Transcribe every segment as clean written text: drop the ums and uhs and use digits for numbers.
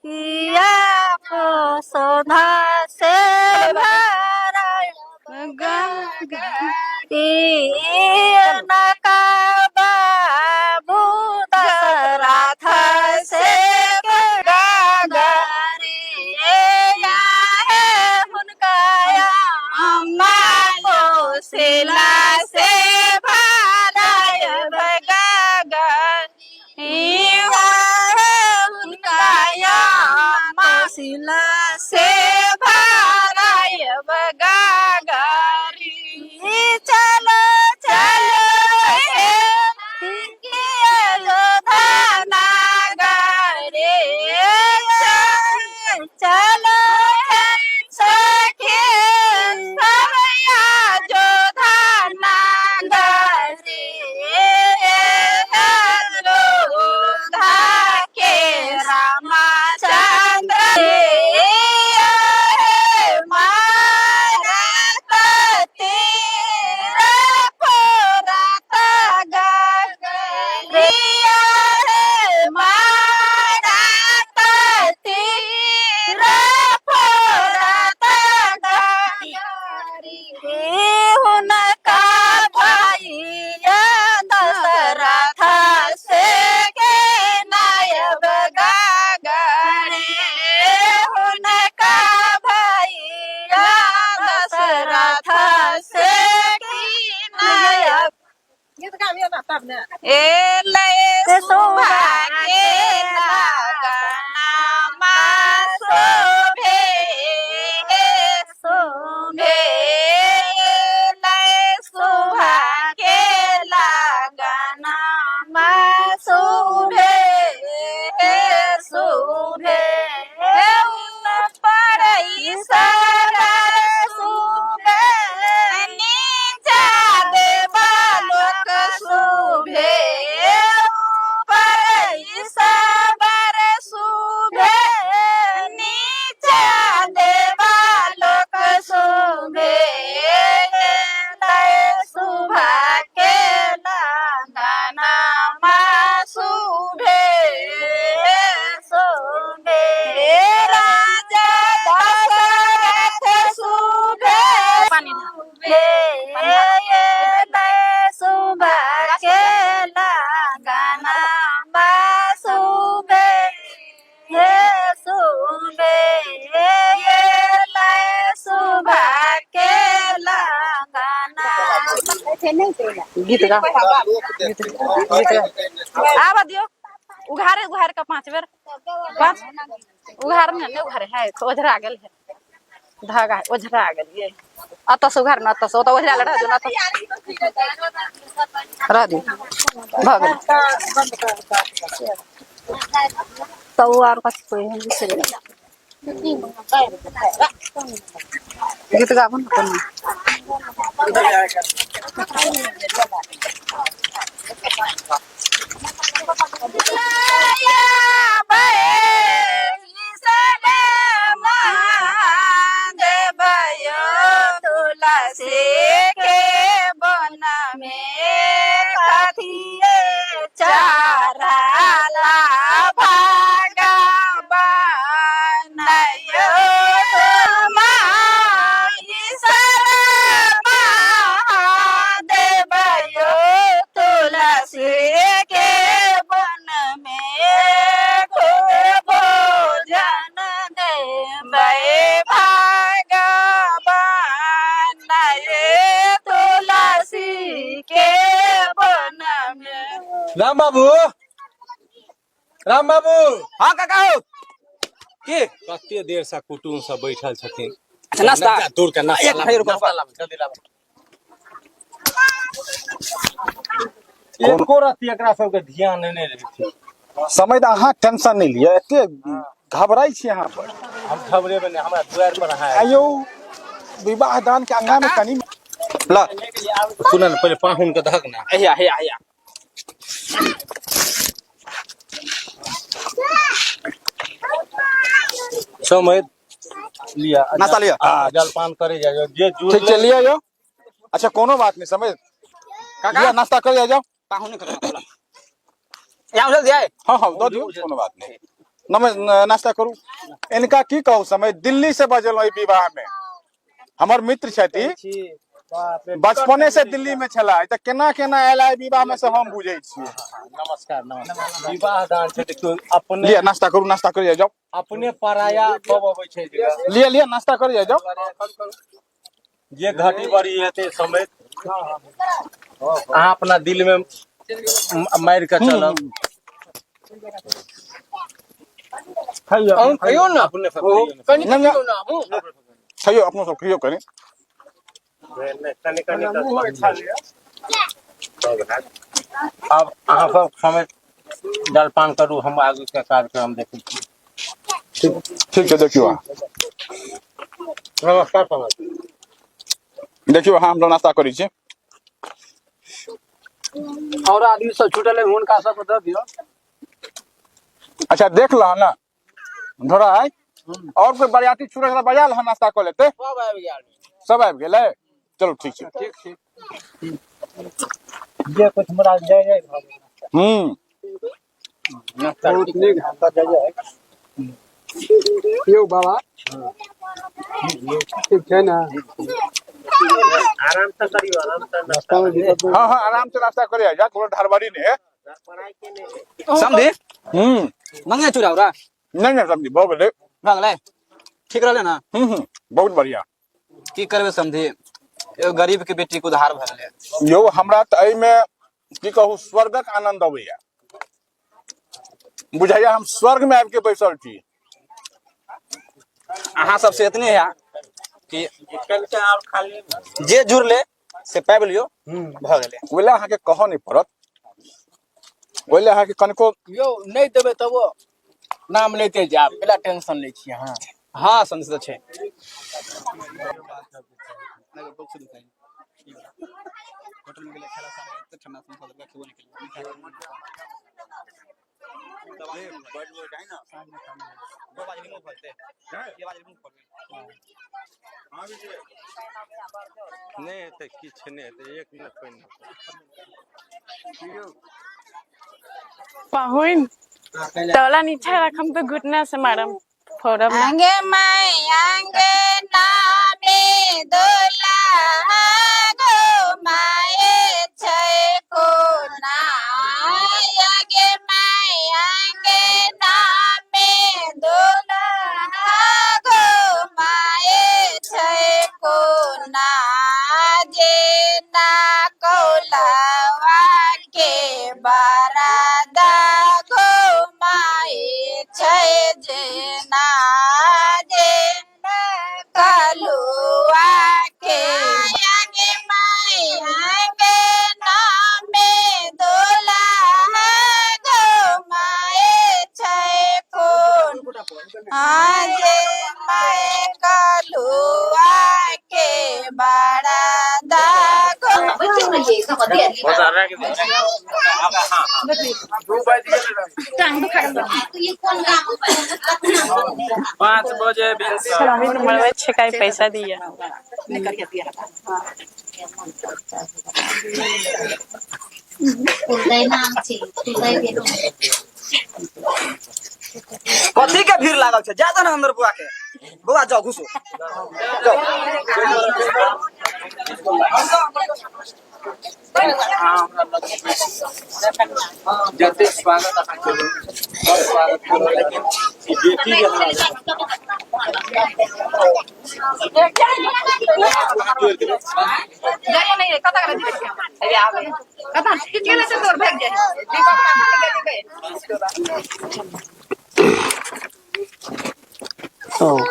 गैया को सुधा से भरा नका बाबू दशरथ से सिला से भाराय सिला से भाराय बगागारी चलो चलो चलो सखी सवैया जोधा नागरी जोधा के रामचंद्र गीत गा आवा दियो उघारे उघारे का 5 बेर 5 उघार में ने उघारे है तो ओझरा गेल है धागा ओझरा गेल ये अत से उघार न अत से तो ओझरा लड़ा न रह दी भाग तो और का कोई है दूसरे गीत गा बन अपन तुलसी के बन में कथिए चारा ला भागा बनायो तुलसी के बन में खूब भोजन दे भगवान तुलसी के बन में। राम बाबू हाँ काका हो के कते देर से कुटुम सब बैठल छथिन नाश्ता दूर के नाश्ता जल्दी लाओ एको रति एकरा सबके ध्यान नहीं रहै समय तो अहाँ टेंशन नहीं लिया एते घबराई छी यहाँ पर हम घबरेबे नहीं हमरा द्वार पर अहाँ आयो विवाह दान के अंगा में कनी ला सुन न पहले पाहुन के धक ना हैया समय लिया नाश्ता लिया जलपान करे जाओ जे जुड़ ठीक चलिए यो अच्छा कोनो बात नहीं समय काका लिया नाश्ता कर जाओ पाहुन के यहाँ चल दिया है हाँ हाँ दो दियो कोनो बात नहीं नाश्ता करू इनका की कहू समय दिल्ली से बजल विवाह में हमर मित्र छथि बचपने से दिल्ली में छला त केना केना आयल विवाह में से हम बुझे छी। नमस्कार नमस्कार विवाह दान छै देखियो अपने लिए नाश्ता करू जाओ अपने पराया कब अबै छै लिए नाश्ता कर जाओ जे घटी बड़ी हेते समय अहाँ अपना दिल में मार के चलब खइयो ना अपने सब खइयो कनी खइयो ना हम खइयो अपनो सब खइयो कनी अब अहाँ सब समय जलपान करू हम आगे के कार्यक्रम देखै छी। ठीक छै देखियो नमस्कार समाज देखियो हम नाश्ता करै छी और आदमी सब छूटल है हुनका सब दे दियो। अच्छा देख ला ना धोरा है और कोई बरियाती छुरा बजा ल नाश्ता कर लेते सब आबि गेल सब आबि गेलै चलो ठीक छै ठीक ठीक जे कुछ हमरा जाय जाय नाश्ता बहुत नीक हाथ जाय जाय यो बाबा ठीक है ना आराम से करियो आराम से नाश्ता में दिक्कत हाँ हाँ आराम से नाश्ता करे जा कोनो ढरबड़ी नहीं समझे मंगे चूड़ा उरा नहीं समझी बहुत गेलै भऽ गेलै ठीक रहले ना बहुत बढ़िया की करबे समझे एगो गरीब के बेटी के उधार भरले यो हमरा त एहि में की कहू स्वर्गक आनंद अबैया बुझाइया हम स्वर्ग में आबि के बैसल छी। अहाँ सबसे इतने है कि जे जुड़ले से पाबि लियो भऽ गेलै ओइला अहाँ के कहऽ नहीं पड़त ओइला अहाँ के कनको यो नहीं देबे तब नाम लेते जाब बिना टेंशन ले छी अहाँ हाँ समझ छै होटल में गेले खाना सारे ठंडा समोसा लगा खेबो नहीं केलिए नहीं हेतै किछ नहीं हेतै 1 मिनट पहिने पाहुन तोला नीचे रखम तो घुटना से मारम फोड़म ना। आंगे माय आंगे नामे दोला गो माये छै को ना आंगे माय आंगे नामे दोला गो माये छै को ना जे ना कौलावा के बारादा गो माये छै जे ना जे कलुआ के आगे माय आगे नामे दोला गो माये छै कोन आजे माय कलुआ के बड़ा दागो पाँच बजे सलामी मरवे छिकाई पैसा दिया कथी के भीड़ लागल छै जा ना अंदर बुआ के बुआ जाओ घुसो जते स्वागत अहाँ केलु और स्वागत करो लेकिन बेटी के हमरा जाइए नहीं कता कर दी अरे आवे कता किच गेले से तोर भाग जाए दीपक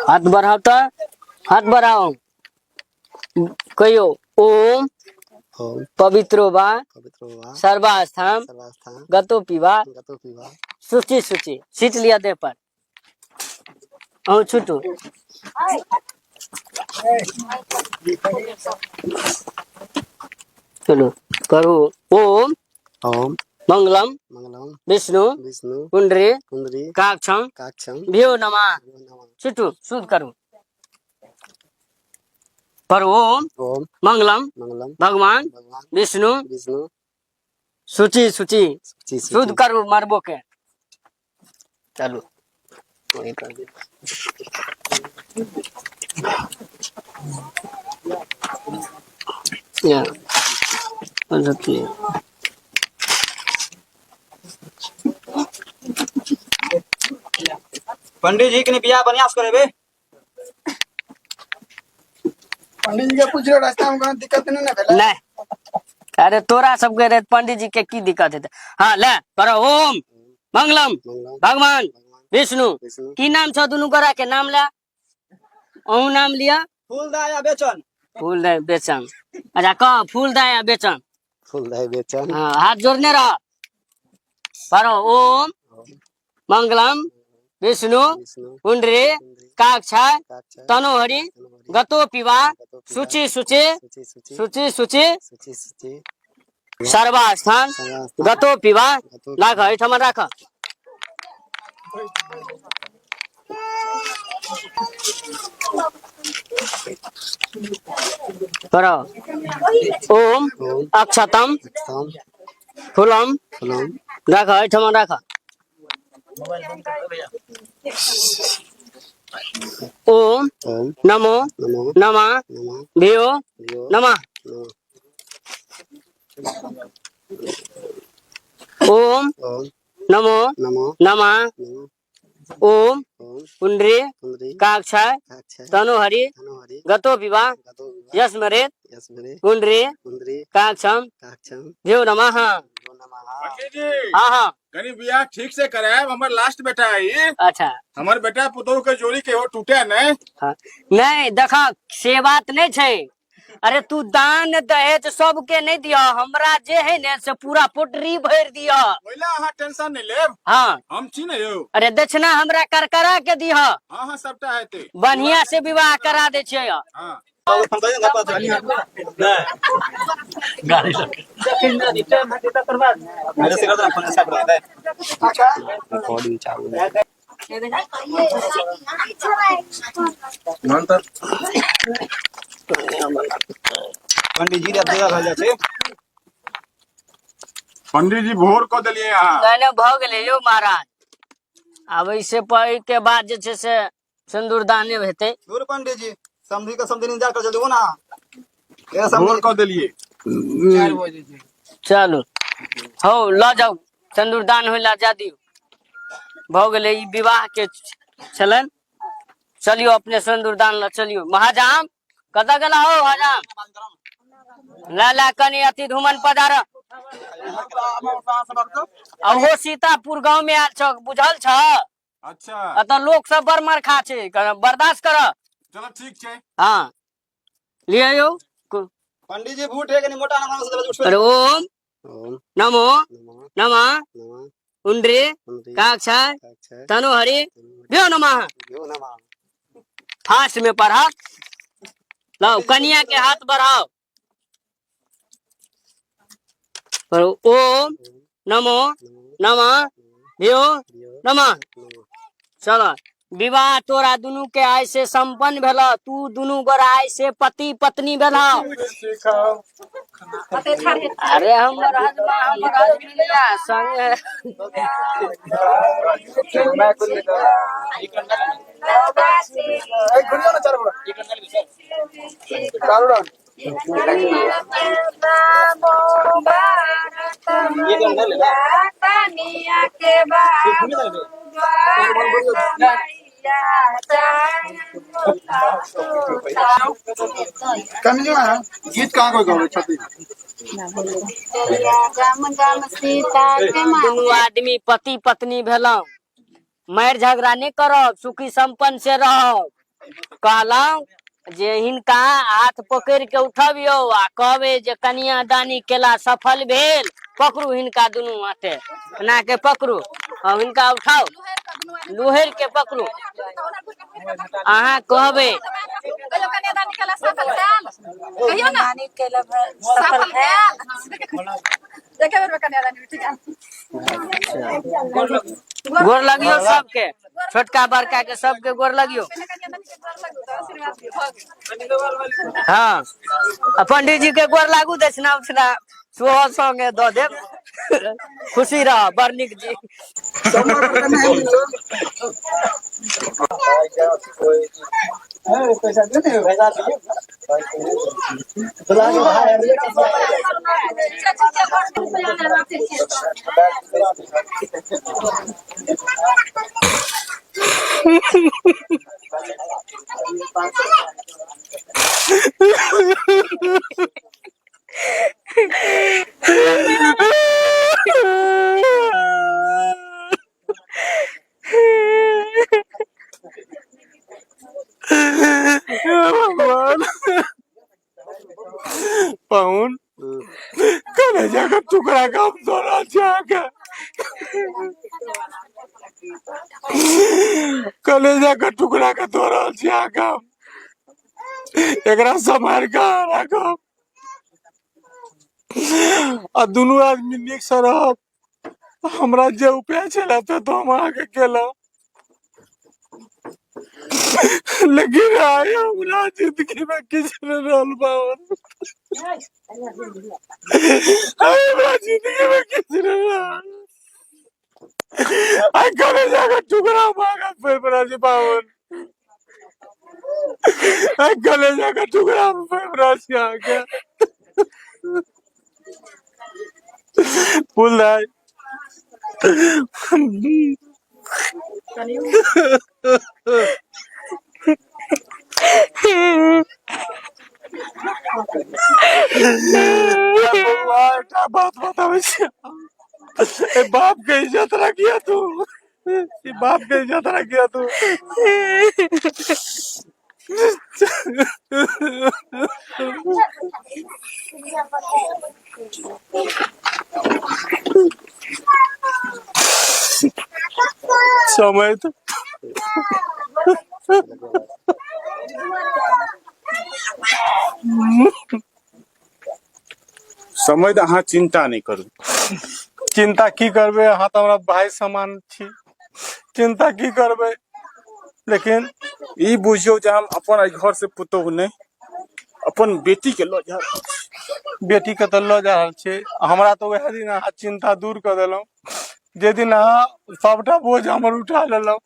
हाथ बढ़ाओ तो हाथ बढ़ाओ कहियो ओम पवित्रो वा सर्वास्थान गतो पीवा सूची सूची सीट लिया दे पर छुटू चलो करो ओम ओम मंगलम मंगलम विष्णु विष्णु कुंडरी कुंडली काक्षम काक्षम भ्यो नमा छुटू शुद्ध करो पर ओम ओम मंगलम मंगलम भगवान भगवान विष्णु विष्णु सूची सूची सूची शुद्ध करू मरबो के चलो वही कर दे या अच्छा पंडित जी के बियाह बनियास करे बे। पंडित जी के पूछ रहे रास्ता में कोई दिक्कत नहीं ना भेला नहीं अरे तोरा सब कह रहे पंडित जी के की दिक्कत है हाँ ले करो ओम मंगलम भगवान विष्णु की नाम छ दुनू गोरा के नाम ले अहू नाम लिया फूल दाया बेचन फूल दे बेचन अच्छा कह फूल दया बेचन फूल दाई बेचन हाँ हाथ जोड़ने रहो पढ़ो ओम मंगलम विष्णु कुंडरी काक्षाय तनोहरि गतो पिवा सूची सूची सूची सूची सूची सूची सर्वास्थान गतो पिवा राख एठमा राख करो ओम अक्षतम थम फूलम फुलम राख एठमा राख ओम ओम नमो नमो नमः नमः भियो धियो नमः नमः ओम ओम नमो नमो नमः नमः ओम ओम कुंडरी कुंडली काक्षाय काक्षाय तनोहरि तनोहरि गतो विवाह गतो यस्मरेत यस्मरे कुंडरी कुंडली काक्षम काक्षम भियो नमः नमो नमः पंडित जी हाँ हाँ कनी बियाह ठीक से कराए हमर लास्ट बेटा है ये अच्छा हमर बेटा पुतोह के जोड़ी के हो टूटे नहीं हाँ नहीं देखा से बात नहीं छै अरे तू दान दहेज सबके नहीं दिया हमरा जे है ने से पूरा पोटरी भर दिया ओइला अहाँ टेंशन नहीं लेब हाँ हम छी न यो अरे दक्षिणा हमरा करकरा के दिया हाँ हाँ सबटा हेते बढ़िया से विवाह करा दे छियै हाँ रिकॉर्डिंग चालू है पंडित जी देगा भल जाए छे पंडित जी भोर को दिलिए यहाँ नहीं भ गेलै यौ महाराज अब इससे के बाद जे छै से सिंदूर दाने हेतै दूर पंडित जी समझी का समझी इंतजार कर जल्दी हो ना ये भोर समझी को दिलिए चलू हो ल जाऊ सिंदूर दान होइ ला जा दियौ भ गेलै ई विवाह के छलन चलियो अपने सिंदूर दान ला चलियो महाजाम कतऽ गेला हो हजाम ला ला कनी अति धुमन पधार अहो सीतापुर गांव में आयल छ बुझल छ अच्छा अतऽ लोग सब बड़ मरखा छै बर्दाश्त कर चलो ठीक है हाँ लियो यौ पंडित जी भूट है कि नहीं मोटा नाम से उठ अरे ओम ओम नमो नमः नमः नमः कुंडरी कुंडली काक्षाय काक्षाय तनोहरि भ्यो नमः धियो नमः फास्ट में पढ़ा लाओ कन्या के हाथ बढ़ाओ और ओम नमो नमः भ्यो धियो नमः नमः चलो विवाह तोरा दुनू के आय से संपन्न भेल तू दुनू गोरा आय से पति पत्नी भेल अरे हमर हजमा हमर हजमिया संग कन्या गीत कहाँ कोई गावे छथि दुनू आदमी पति पत्नी भेलौ मारि झगड़ा नहीं करब सुखी संपन्न से रहब कहलौ जे हिनका हाथ पकड़ के उठबियौ आ कहबे जे कन्या दानी केला सफल भेल पकड़ू हिनका दुनू हाथे एना के पकड़ू और हिनका उठाओ लुहेर के पकड़ू अहाँ कहबे गोर लगियो सबके छोटका बड़का के सबके गोर लगियो। हाँ आ पंडित जी के गोर लागू दक्षिणा उछना सुहो संगे दो देव। खुशी रह बड़ नीक जी। पैसा देते हो भगवान पाउन कलेजा का टुकड़ा काम दोरा जाके कलेजा का टुकड़ा का दोरा जाके एकरा संभाल के रखो आ दोनों आदमी निक से रह। हमरा जे उपाय चला तो हम आगे केला लेकिन आया हमरा जिंदगी में किसी ने रोल पावन हमरा जिंदगी में किसी ने आई करे जाकर टुकड़ा मांगा पेपरा से पावन आई करे जाकर टुकड़ा पेपरा से आ गया पुल है क्या बात बतावे बाप के इज्जत रखिया तू बाप के इज्जत रखिया तू समय तो समय तो अहाँ चिंता नहीं करू। चिंता की करबे अहाँ तो हमरा भाई समान छी चिंता की करबे लेकिन ई बुझियो जे हम अपन घर से पुतोह नहीं अपन बेटी के लो जा रहल छी। बेटी के तो लो जा रहल छी हमरा तो वह दिन अहाँ चिंता दूर कर देलौ जे दिन अहाँ सबटा बोझ हमर उठा लेलौ।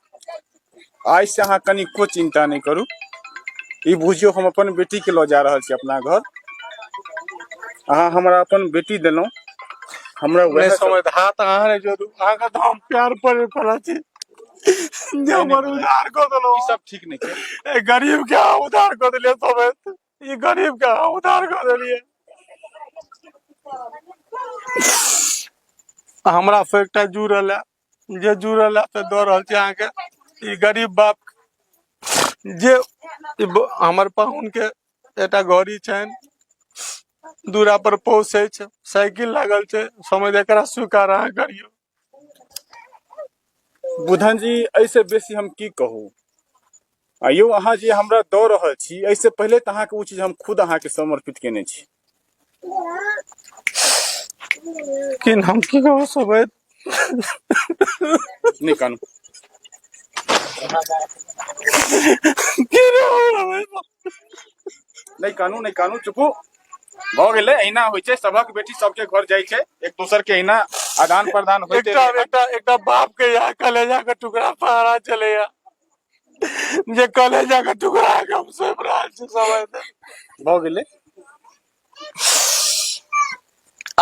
आज से अहाँ कनी को चिंता नहीं करू। ई बुझियो हम अपन बेटी के लो जा रहल छी अपना घर। अहाँ हमरा अपन बेटी देलौ हमरा नहीं समझ हाथ अहाँ ने जोड़ू अहाँ का तो हम प्यार पर पड़ा छी जे हमर उधार कर देलौ। ई सब ठीक नहीं छै। ए गरीब के अहाँ उधार कर देलिए समेत ई गरीब के अहाँ उधार कर देलिए। हमरा फेकटा जुड़ल है जे जुड़ल है तो दो रहल छी अहाँ के ई गरीब बाप जे हमर पाहुन के एटा घड़ी छैन दूरा पर पहुंचे छै साइकिल लागल छै समय एकरा स्वीकार अहाँ करियो। बुधन जी ऐसे बेसी हम की कहू आइयो अहाँ जे हमरा दो रहल छी ऐसे पहले तो अहाँ के उ चीज हम खुद अहाँ के समर्पित केने छी। किन हम की कहू समय नहीं कानू नहीं कानू चुपू भ गेले एना होय छै सबक बेटी सबके घर जाय छै एक दूसर के एना आदान प्रदान होते एकटा बाप के यहाँ कलेजा का टुकड़ा पहाड़ा चलेया जे कलेजा का टुकड़ा के हम सब रहल छी समय भ गेले।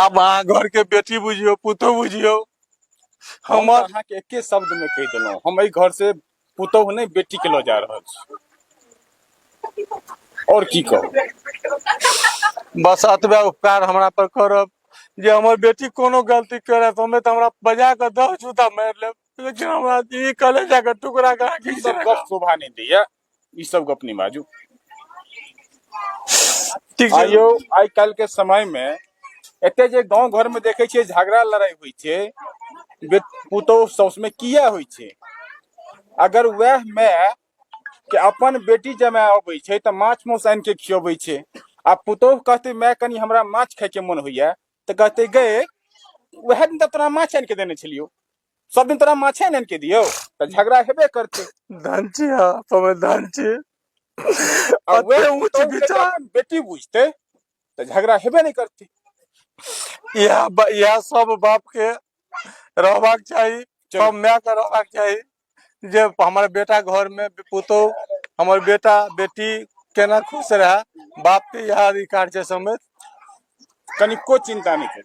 अब अहाँ घर के बेटी बुझियो पुतो बुझियो हमर अहाँ के एके शब्द में कह देलौ हम एई घर से पुतोह नहीं बेटी के लो जा रहल छी और की कहू। बस अतबे उपकार हमरा पर करब जे हमर बेटी कोनो गलती करे तो हमें हमरा बजा के 10 जूता मार लेब लेकिन हमरा ई कलेजा के टुकड़ा का ई सब गप शोभा नहीं दैया ई सब गप नहीं बाजू। आइयो आइ काल के समय में एते जे गांव घर में देखे छियै झगड़ा लड़ाई होई छै पुतोह साउस में किया होई छै। अगर वह मैं के अपन बेटी जमाय अबै छै त माछ मौस आनि के खियबै छै आ पुतोह कहते मैं कनी हमरा माछ खाय के मन होइया त कहते गए वह दिन तोरा माछ आनि के देने छलियो सब दिन तोरा माछे आनि के दियो तो झगड़ा हेबे करते। धांची हमें धांची अब वे अते ऊंच पुतोह के विचार जखन बेटी बुझते तो झगड़ा हेबे नहीं करते। यह सब बाप के रहबाक चाहिए, सब माय के रहबाक चाहिए जे हमारे बेटा घर में पुतोह हमारे बेटा बेटी केना खुश रहे, बाप के यह अधिकार छै समेत। कनिको चिंता नहीं करी।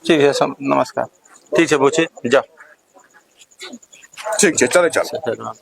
ठीक है सब नमस्कार। ठीक है बुची जाओ। ठीक है चले चलो।